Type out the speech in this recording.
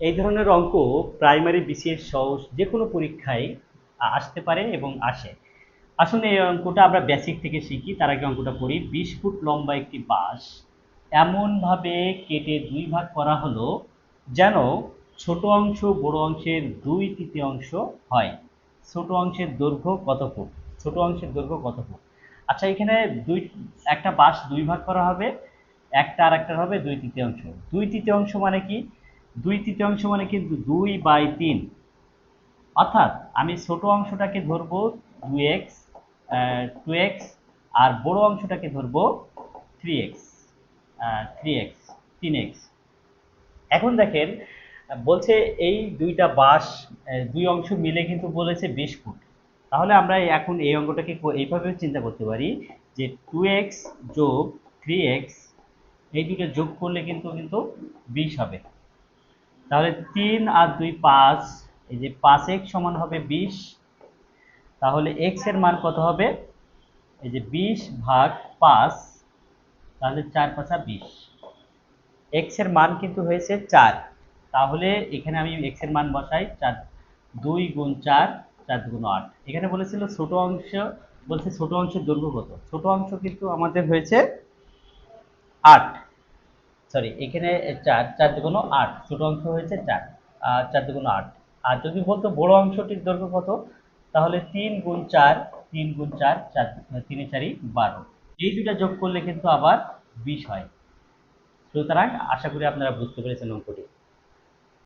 এই ধরনের অঙ্ক প্রাইমারি বিসিএস সহ যে কোনো পরীক্ষায় আসতে পারে এবং আসে। আসলে এই অঙ্কটা আমরা বেসিক থেকে শিখি। তার আগে অঙ্কটা পড়ি। 20 ফুট লম্বা একটি বাঁশ এমনভাবে কেটে দুই ভাগ করা হলো যেন ছোট অংশ বড় অংশের 2/3 হয়। ছোট অংশের দৈর্ঘ্য কত ফুট? ছোট অংশের দৈর্ঘ্য কত ফুট? আচ্ছা, এখানে একটা বাঁশ দুই ভাগ করা হবে, একটা আর একটা হবে 2/3। 2/3 মানে কি? 2/3 মানে কিন্তু 2/3। অর্থাৎ আমি ছোট অংশটাকে ধরবো 2x, 2x, আর বড় অংশটাকে ধরবো 3x, 3x, 3x। এখন দেখেন, বলছে এই দুইটা বাঁশ, দুই অংশ মিলে কিন্তু বলেছে 20 ফুট। তাহলে আমরা এখন এই অঙ্কটাকে এইভাবে চিন্তা করতে পারি যে 2x যোগ 3x, এই দুটো যোগ করলে কিন্তু কিন্তু 20 হবে। তাহলে 3 আর 2 5, এই যে 5x সমান হবে 20। তাহলে x এর মান কত হবে? এই যে 20 ভাগ 5, তাহলে 4 5 20। x এর মান কিন্তু হয়েছে 4। তাহলে এখানে আমি x এর মান বসাই 4, 2 গুণ 4, 4 দুগুণ 8। এখানে বলেছিল ছোট অংশ, বলছে ছোট অংশের দৈর্ঘ্য কত? ছোট অংশ কিন্তু আমাদের হয়েছে 8, সরি এখানে 4, 4 দুগুণ 8, ছোট অংশ হয়েছে 4, 4 দুগুণ 8। আর যদি বলতো বড় অংশটির দৈর্ঘ্য কত, তাহলে 3 গুণ 4, 3 গুণ 4, 4 3 4 12। এই দুটা যোগ করলে কিন্তু আবার 20 হয়। সুতরাং আশা করি আপনারা বুঝতে পেরেছেন অঙ্কটি।